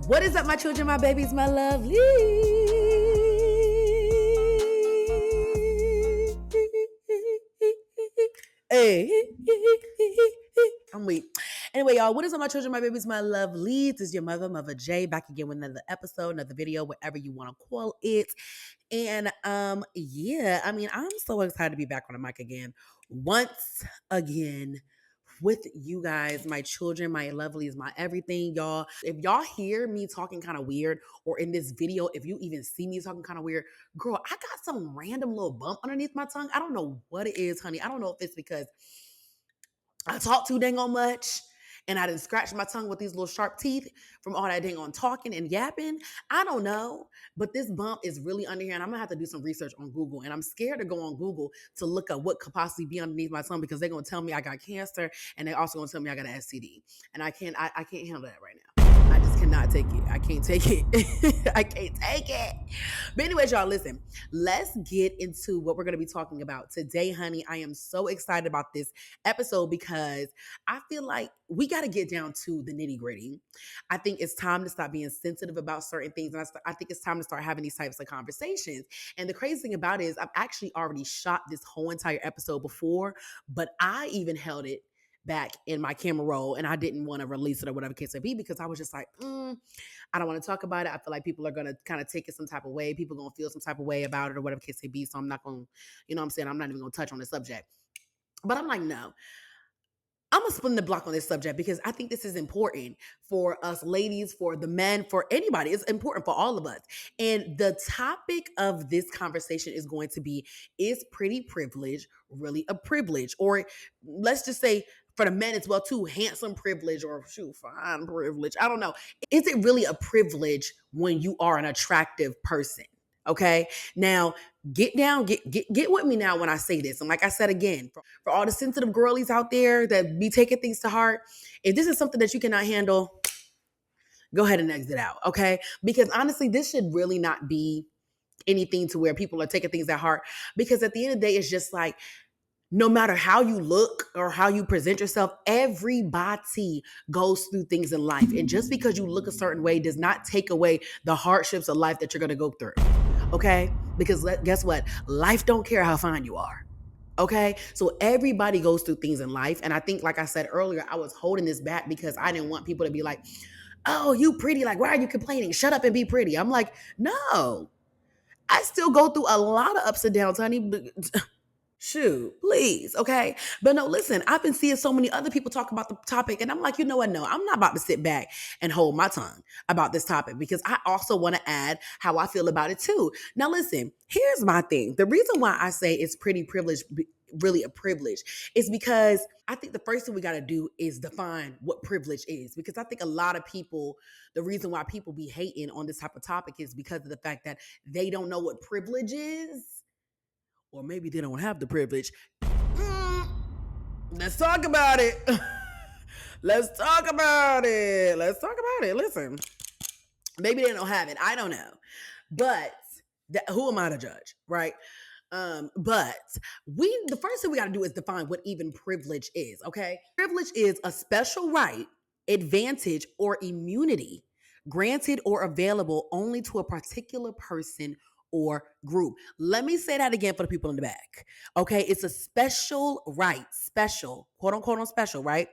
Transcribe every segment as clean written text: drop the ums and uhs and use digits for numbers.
What is up, my children, my babies, my lovely? Hey, I'm weak. Anyway, y'all, what is up, my children, my babies, my lovely? This is your Mother J, back again with another episode, another video, whatever you want to call it. And yeah, I mean, I'm so excited to be back on the mic again, once again, with you guys, my children, my lovelies, my everything, y'all. If y'all hear me talking kind of weird, or in this video, if you even see me talking kind of weird, girl, I got some random little bump underneath my tongue. I don't know what it is, honey. I don't know if it's because I talk too dang on much and I didn't scratch my tongue with these little sharp teeth from all that dang on talking and yapping. I don't know, but this bump is really under here, and I'm gonna have to do some research on Google. And I'm scared to go on Google to look up what could possibly be underneath my tongue, because they're gonna tell me I got cancer, and they're also gonna tell me I got an STD, and I can't handle that right now. I just cannot take it. I can't take it. I can't take it. But anyways, y'all, listen. Let's get into what we're gonna be talking about today, honey. I am so excited about this episode because I feel like we got to get down to the nitty gritty. I think it's time to stop being sensitive about certain things. And I think it's time to start having these types of conversations. And the crazy thing about it is I've actually already shot this whole entire episode before, but I even held it back in my camera roll and I didn't want to release it or whatever case may be, because I was just like, I don't want to talk about it. I feel like people are going to kind of take it some type of way. People are going to feel some type of way about it or whatever case may be. So I'm not going to, you know what I'm saying? I'm not even going to touch on the subject. But I'm like, no, I'm gonna spin the block on this subject because I think this is important for us ladies, for the men, for anybody. It's important for all of us. And the topic of this conversation is going to be, is pretty privilege really a privilege? Or let's just say for the men as well too, handsome privilege, or shoot, fine privilege. I don't know. Is it really a privilege when you are an attractive person? Okay. Now, get with me now when I say this. And like I said again, for all the sensitive girlies out there that be taking things to heart, if this is something that you cannot handle, go ahead and exit out. Okay. Because honestly, this should really not be anything to where people are taking things at heart. Because at the end of the day, it's just like, no matter how you look or how you present yourself, everybody goes through things in life. And just because you look a certain way does not take away the hardships of life that you're going to go through. Okay? Because guess what? Life don't care how fine you are. Okay? So everybody goes through things in life. And I think, like I said earlier, I was holding this back because I didn't want people to be like, oh, you pretty. Like, why are you complaining? Shut up and be pretty. I'm like, no. I still go through a lot of ups and downs, honey. Shoot, please, okay? But no, listen, I've been seeing so many other people talk about the topic, and I'm like, you know what? No, I'm not about to sit back and hold my tongue about this topic, because I also want to add how I feel about it too. Now, listen, here's my thing. The reason why I say it's pretty privileged, really a privilege, is because I think the first thing we got to do is define what privilege is. Because I think a lot of people, the reason why people be hating on this type of topic is because of the fact that they don't know what privilege is, or maybe they don't have the privilege. Mm, let's talk about it. Let's talk about it. Let's talk about it. Listen, maybe they don't have it. I don't know. But who am I to judge, right? But the first thing we got to do is define what even privilege is, okay? Privilege is a special right, advantage, or immunity granted or available only to a particular person or group. Let me say that again for the people in the back. Okay, it's a special right, special, quote unquote on special, right?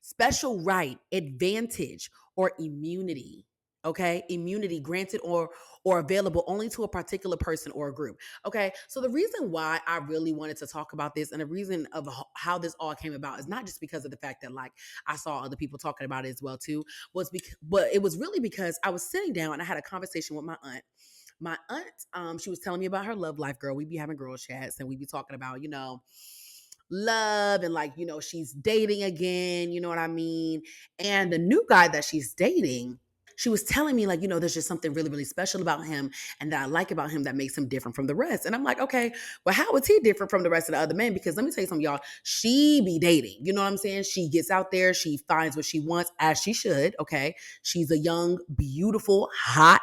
Special right, advantage, or immunity. Okay, immunity granted or available only to a particular person or a group. Okay, so the reason why I really wanted to talk about this, and the reason of how this all came about, is not just because of the fact that like I saw other people talking about it as well too, but it was really because I was sitting down and I had a conversation with my aunt. My aunt, she was telling me about her love life, girl. We be having girl chats and we be talking about, love, and like, she's dating again, you know what I mean? And the new guy that she's dating, she was telling me, like, there's just something really, really special about him and that I like about him that makes him different from the rest. And I'm like, okay, well, how is he different from the rest of the other men? Because let me tell you something, y'all, she be dating. You know what I'm saying? She gets out there, she finds what she wants, as she should, okay? She's a young, beautiful, hot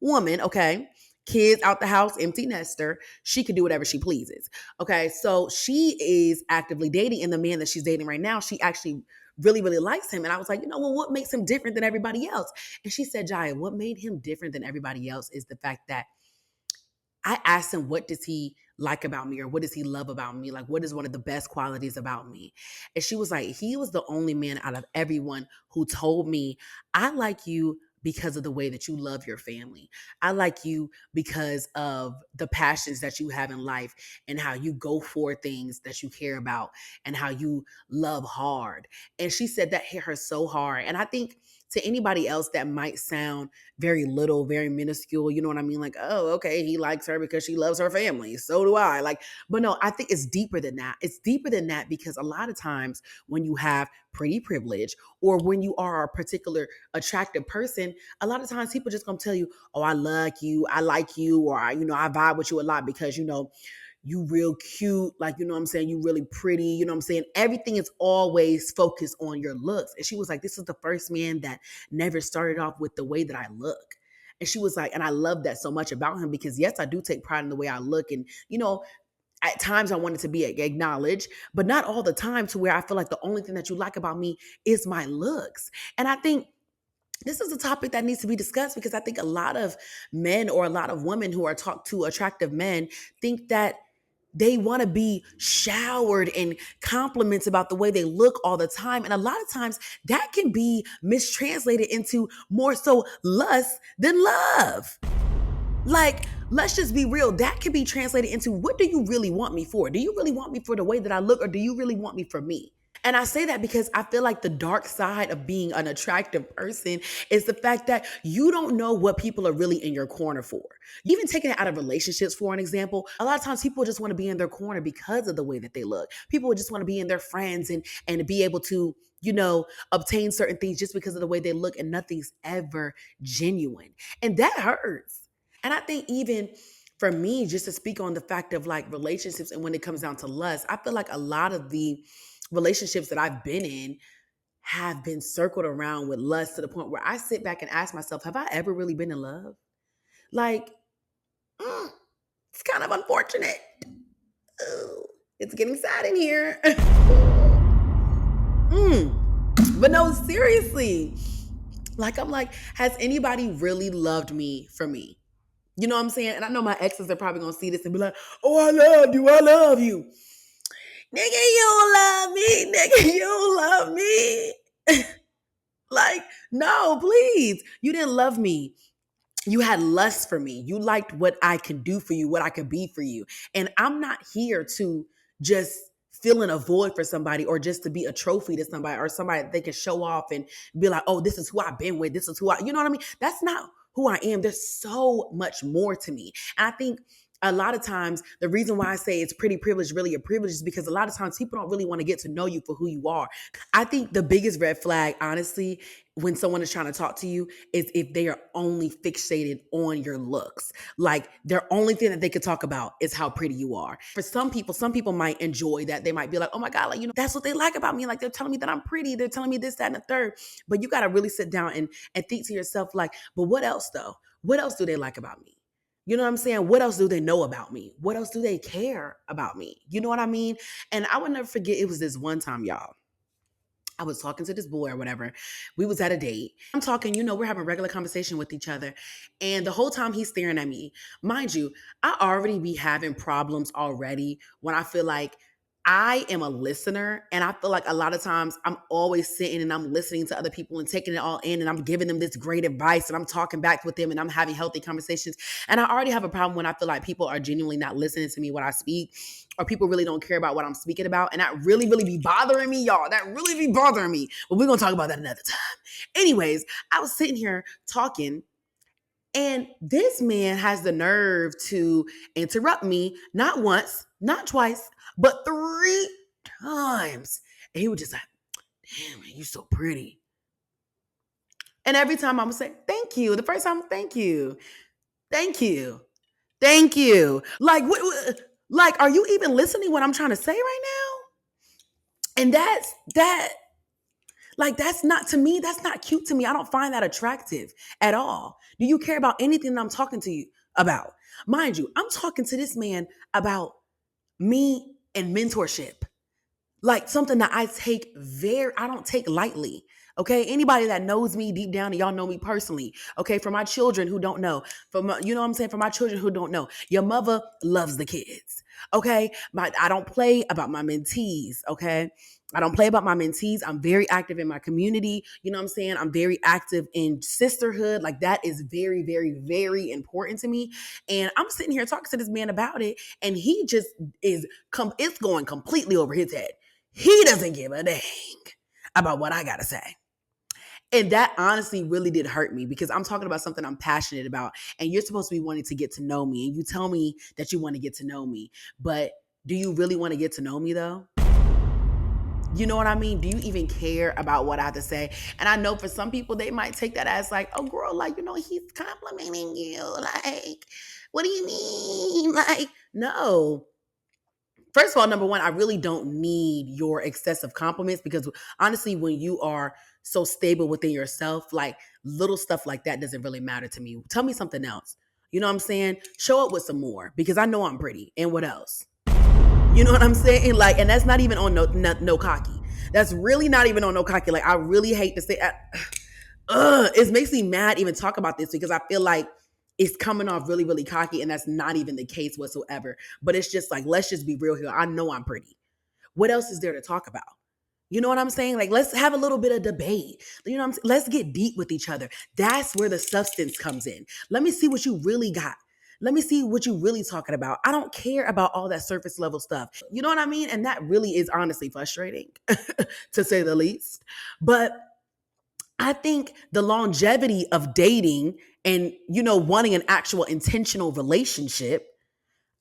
woman, okay? kids out the house, empty nester. She can do whatever she pleases. Okay, so she is actively dating, and the man that she's dating right now, she actually really, really likes him. And I was like, well, what makes him different than everybody else? And she said, Jaya, what made him different than everybody else is the fact that I asked him, what does he like about me, or what does he love about me? Like, what is one of the best qualities about me? And she was like, he was the only man out of everyone who told me, I like you because of the way that you love your family. I like you because of the passions that you have in life and how you go for things that you care about and how you love hard. And she said that hit her so hard. And I think to anybody else that might sound very little, very minuscule. You know what I mean? Like, oh, okay, he likes her because she loves her family. So do I. Like, but no, I think it's deeper than that. It's deeper than that because a lot of times when you have pretty privilege or when you are a particular attractive person, a lot of times people just gonna tell you, oh, I like you, or I vibe with you a lot because you real cute, like, you know what I'm saying, you really pretty, you know what I'm saying? Everything is always focused on your looks. And she was like, this is the first man that never started off with the way that I look. And she was like, and I love that so much about him because yes, I do take pride in the way I look. And, at times I wanted to be acknowledged, but not all the time to where I feel like the only thing that you like about me is my looks. And I think this is a topic that needs to be discussed because I think a lot of men or a lot of women who are talked to attractive men think that they want to be showered in compliments about the way they look all the time. And a lot of times that can be mistranslated into more so lust than love. Like, let's just be real. That can be translated into, what do you really want me for? Do you really want me for the way that I look, or do you really want me for me? And I say that because I feel like the dark side of being an attractive person is the fact that you don't know what people are really in your corner for. Even taking it out of relationships, for an example, a lot of times people just want to be in their corner because of the way that they look. People just want to be in their friends and be able to, obtain certain things just because of the way they look, and nothing's ever genuine. And that hurts. And I think even for me, just to speak on the fact of like relationships and when it comes down to lust, I feel like a lot of the relationships that I've been in have been circled around with lust to the point where I sit back and ask myself, have I ever really been in love? Like, it's kind of unfortunate. Ooh, it's getting sad in here. But no, seriously. Like, I'm like, has anybody really loved me for me? You know what I'm saying? And I know my exes are probably gonna see this and be like, oh, I love you, I love you. Nigga, you don't love me. Nigga, you don't love me. Like, no, please. You didn't love me. You had lust for me. You liked what I could do for you, what I could be for you. And I'm not here to just fill in a void for somebody or just to be a trophy to somebody or somebody that they can show off and be like, oh, this is who I've been with. This is who you know what I mean? That's not who I am. There's so much more to me. And I think a lot of times the reason why I say it's pretty privilege, really a privilege, is because a lot of times people don't really want to get to know you for who you are. I think the biggest red flag, honestly, when someone is trying to talk to you is if they are only fixated on your looks. Like, their only thing that they could talk about is how pretty you are. For some people might enjoy that. They might be like, oh my God, like, that's what they like about me. Like, they're telling me that I'm pretty. They're telling me this, that, and the third. But you got to really sit down and think to yourself, like, but what else though? What else do they like about me? You know what I'm saying? What else do they know about me? What else do they care about me? You know what I mean? And I would never forget, it was this one time, y'all. I was talking to this boy or whatever. We was at a date. I'm talking, we're having a regular conversation with each other. And the whole time he's staring at me. Mind you, I already be having problems already when I feel like I am a listener. And I feel like a lot of times I'm always sitting and I'm listening to other people and taking it all in. And I'm giving them this great advice and I'm talking back with them and I'm having healthy conversations. And I already have a problem when I feel like people are genuinely not listening to me when I speak, or people really don't care about what I'm speaking about. And that really, really be bothering me, y'all. That really be bothering me. But we're going to talk about that another time. Anyways, I was sitting here talking, and this man has the nerve to interrupt me, not once, not twice, but 3 times. And he was just like, damn, man, you so pretty. And every time I would say, thank you. The first time, thank you. Thank you. Thank you. Like, like, are you even listening what I'm trying to say right now? And that's not, to me, that's not cute to me. I don't find that attractive at all. Do you care about anything that I'm talking to you about? Mind you, I'm talking to this man about me and mentorship, like something that I don't take lightly. Okay. Anybody that knows me deep down, and y'all know me personally. Okay. For my children who don't know, you know what I'm saying? For my children who don't know, your mother loves the kids. Okay. I don't play about my mentees. Okay. I don't play about my mentees. I'm very active in my community. You know what I'm saying? I'm very active in sisterhood. Like that is very, very, very important to me. And I'm sitting here talking to this man about it, and he just it's going completely over his head. He doesn't give a dang about what I got to say. And that honestly really did hurt me because I'm talking about something I'm passionate about. And you're supposed to be wanting to get to know me. And you tell me that you want to get to know me. But do you really want to get to know me though? You know what I mean? Do you even care about what I have to say? And I know for some people, they might take that as like, oh, girl, like, he's complimenting you. Like, what do you mean? Like, no. First of all, number one, I really don't need your excessive compliments because honestly, when you are so stable within yourself, like little stuff like that doesn't really matter to me. Tell me something else. You know what I'm saying? Show up with some more because I know I'm pretty. And what else? You know what I'm saying? Like, and that's not even on no cocky. That's really not even on no cocky. Like, I really hate to say, it makes me mad even talk about this because I feel like it's coming off really, really cocky, and that's not even the case whatsoever. But it's just like, let's just be real here. I know I'm pretty. What else is there to talk about? You know what I'm saying? Like, let's have a little bit of debate. You know what I'm saying? Let's get deep with each other. That's where the substance comes in. Let me see what you really got. Let me see what you really talking about. I don't care about all that surface level stuff. You know what I mean? And that really is honestly frustrating, to say the least. But I think the longevity of dating and, wanting an actual intentional relationship,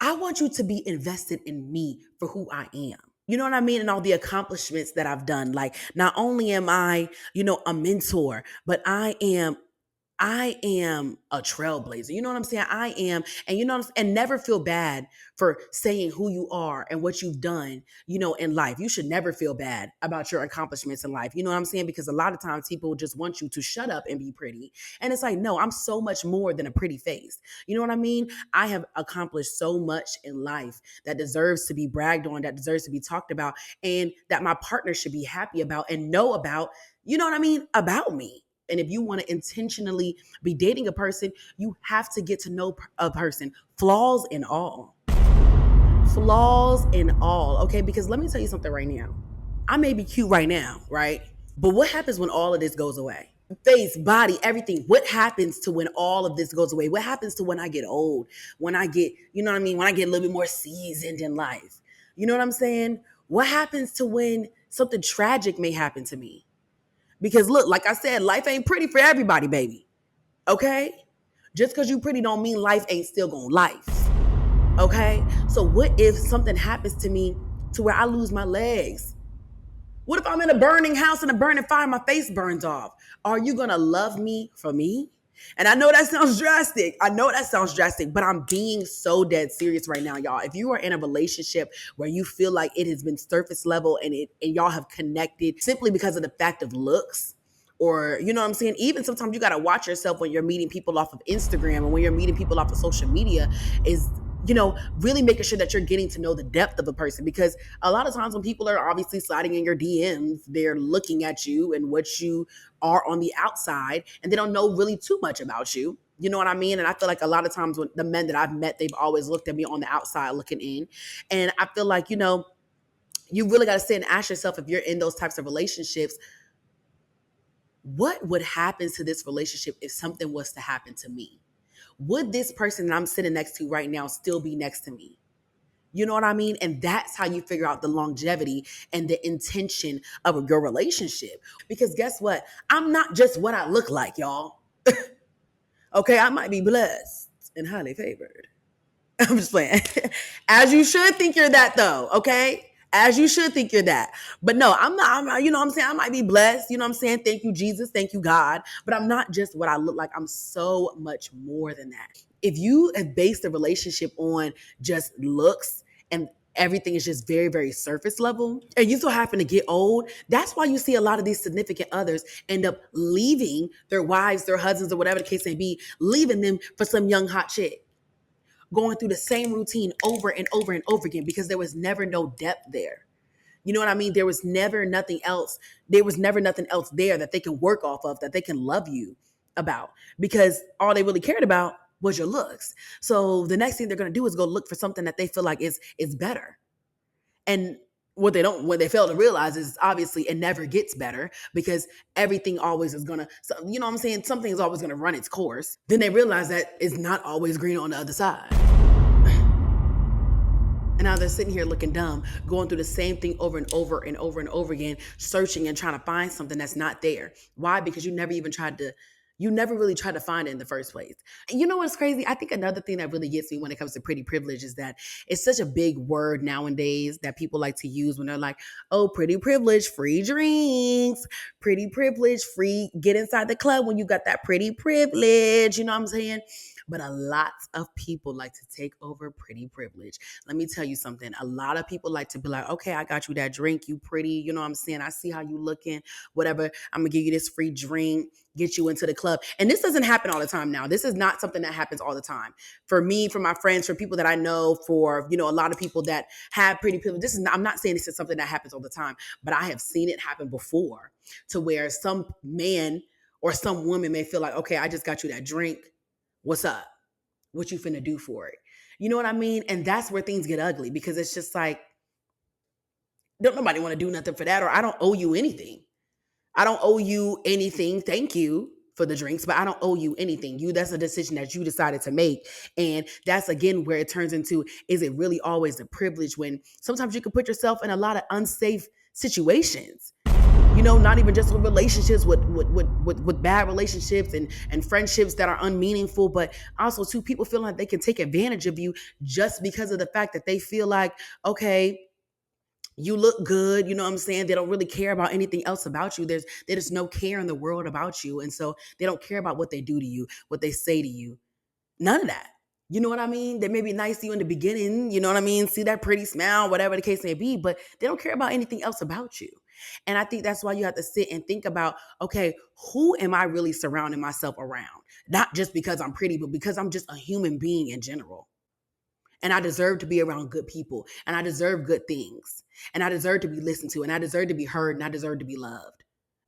I want you to be invested in me for who I am. You know what I mean? And all the accomplishments that I've done. Like, not only am I, a mentor, but I am a trailblazer. You know what I'm saying? I am, and and never feel bad for saying who you are and what you've done, in life. You should never feel bad about your accomplishments in life. You know what I'm saying? Because a lot of times people just want you to shut up and be pretty. And it's like, no, I'm so much more than a pretty face. You know what I mean? I have accomplished so much in life that deserves to be bragged on, that deserves to be talked about, and that my partner should be happy about and know about, you know what I mean, about me. And if you want to intentionally be dating a person, you have to get to know a person, flaws and all. Flaws and all, okay? Because let me tell you something right now. I may be cute right now, right? But what happens when all of this goes away? Face, body, everything. What happens to when all of this goes away? What happens to when I get old? When I get, you know what I mean? When I get a little bit more seasoned in life. You know what I'm saying? What happens to when something tragic may happen to me? Because look, like I said, life ain't pretty for everybody, baby. Okay? Just because you pretty don't mean life ain't still gonna life. Okay? So what if something happens to me to where I lose my legs? What if I'm in a burning house and a burning fire, my face burns off? Are you gonna love me for me? And I know that sounds drastic. But I'm being so dead serious right now, y'all. If you are in a relationship where you feel like it has been surface level and y'all have connected simply because of the fact of looks, or you know what I'm saying? Even sometimes you gotta watch yourself when you're meeting people off of Instagram and when you're meeting people off of social media, is really making sure that you're getting to know the depth of a person. Because a lot of times when people are obviously sliding in your DMs, they're looking at you and what you are on the outside, and they don't know really too much about you. You know what I mean? And I feel like a lot of times when the men that I've met, they've always looked at me on the outside looking in. And I feel like, you really got to sit and ask yourself, if you're in those types of relationships, what would happen to this relationship if something was to happen to me? Would this person that I'm sitting next to right now still be next to me? You know what I mean? And that's how you figure out the longevity and the intention of your relationship. Because guess what? I'm not just what I look like, y'all. Okay, I might be blessed and highly favored. I'm just playing. As you should think you're that though, okay? As you should think you're that. But no, I'm not, you know what I'm saying? I might be blessed, you know what I'm saying? Thank you, Jesus. Thank you, God. But I'm not just what I look like. I'm so much more than that. If you have based a relationship on just looks and everything is just very, very surface level, and you still happen to get old, that's why you see a lot of these significant others end up leaving their wives, their husbands, or whatever the case may be, leaving them for some young hot chick. going through the same routine over and over and over again because there was never no depth there. You know what I mean? There was never nothing else. There was never nothing else there that they can work off of, that they can love you about, because all they really cared about was your looks. So the next thing they're going to do is go look for something that they feel like is better. And what they fail to realize is obviously it never gets better, because everything always is gonna, you know what I'm saying? Something is always gonna run its course. Then they realize that it's not always green on the other side. And now they're sitting here looking dumb, going through the same thing over and over and over and over again, searching and trying to find something that's not there. Why? Because you never really tried to find it in the first place. And you know what's crazy? I think another thing that really gets me when it comes to pretty privilege is that it's such a big word nowadays that people like to use when they're like, oh, pretty privilege, free drinks, pretty privilege, free, get inside the club when you got that pretty privilege. You know what I'm saying? But a lot of people like to take over pretty privilege. Let me tell you something. A lot of people like to be like, okay, I got you that drink. You pretty. You know what I'm saying? I see how you looking. Whatever. I'm going to give you this free drink, get you into the club. And this doesn't happen all the time now. This is not something that happens all the time. For me, for my friends, for people that I know, for, a lot of people that have pretty privilege, I'm not saying this is something that happens all the time, but I have seen it happen before, to where some man or some woman may feel like, okay, I just got you that drink. What's up? What you finna do for it? You know what I mean? And that's where things get ugly, because it's just like, don't nobody want to do nothing for that, or I don't owe you anything. I don't owe you anything. Thank you for the drinks, but I don't owe you anything. That's a decision that you decided to make. And that's, again, where it turns into, is it really always a privilege, when sometimes you can put yourself in a lot of unsafe situations? Not even just with relationships, with bad relationships and friendships that are unmeaningful, but also too, people feeling like they can take advantage of you just because of the fact that they feel like, okay, you look good. You know what I'm saying? They don't really care about anything else about you. There's no care in the world about you. And so they don't care about what they do to you, what they say to you. None of that. You know what I mean? They may be nice to you in the beginning, you know what I mean? See that pretty smile, whatever the case may be, but they don't care about anything else about you. And I think that's why you have to sit and think about, okay, who am I really surrounding myself around? Not just because I'm pretty, but because I'm just a human being in general. And I deserve to be around good people, and I deserve good things, and I deserve to be listened to, and I deserve to be heard, and I deserve to be loved.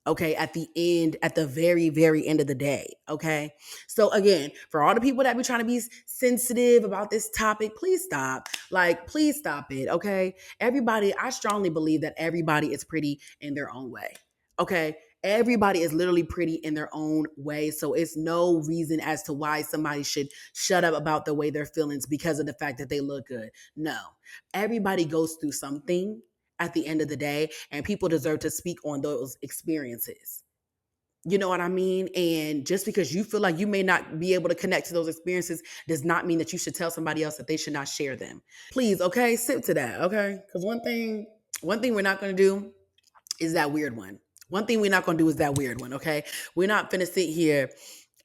Okay, at the very, very end of the day. Okay. So again, for all the people that be trying to be sensitive about this topic, please stop. Please stop it. Okay. I strongly believe that everybody is pretty in their own way. Okay. Everybody is literally pretty in their own way. So it's no reason as to why somebody should shut up about the way they're feeling because of the fact that they look good. No, everybody goes through something at the end of the day, and people deserve to speak on those experiences. You know what I mean? And just because you feel like you may not be able to connect to those experiences does not mean that you should tell somebody else that they should not share them. Please, okay, sit to that, okay? Because one thing we're not going to do is that weird one. One thing we're not going to do is that weird one, okay? We're not finna sit here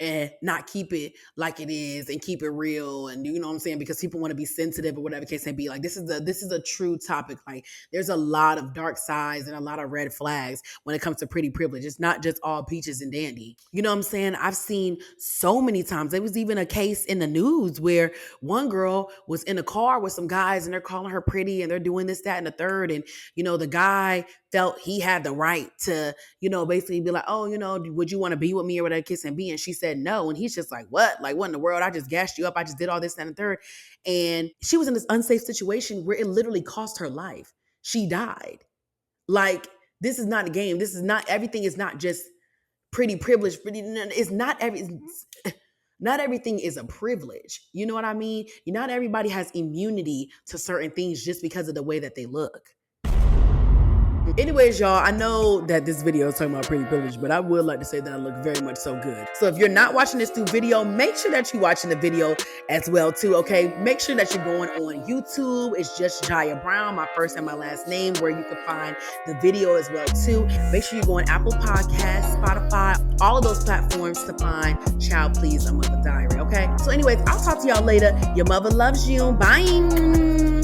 and not keep it like it is and keep it real, and you know what I'm saying, because people want to be sensitive or whatever the case may be. Like, this is a true topic. Like, there's a lot of dark sides and a lot of red flags when it comes to pretty privilege. It's not just all peaches and dandy. You know what I'm saying? I've seen so many times. There was even a case in the news where one girl was in a car with some guys, and they're calling her pretty, and they're doing this, that, and the third, and the guy felt he had the right to, basically be like, oh, would you want to be with me or whatever kiss and be? And she said no. And he's just like, what? Like, what in the world? I just gassed you up. I just did all this, that, and the third. And she was in this unsafe situation where it literally cost her life. She died. Like, this is not a game. This is not, everything is not just pretty privilege. It's not not everything is a privilege. You know what I mean? Not everybody has immunity to certain things just because of the way that they look. Anyways, y'all, I know that this video is talking about pretty privilege, but I would like to say that I look very much so good. So if you're not watching this through video, make sure that you're watching the video as well too, okay? Make sure that you're going on YouTube. It's just Jaya Brown, my first and my last name, where you can find the video as well too. Make sure you go on Apple Podcasts, Spotify, all of those platforms to find Child Please, A Mother Diary, okay? So anyways, I'll talk to y'all later. Your mother loves you. Bye.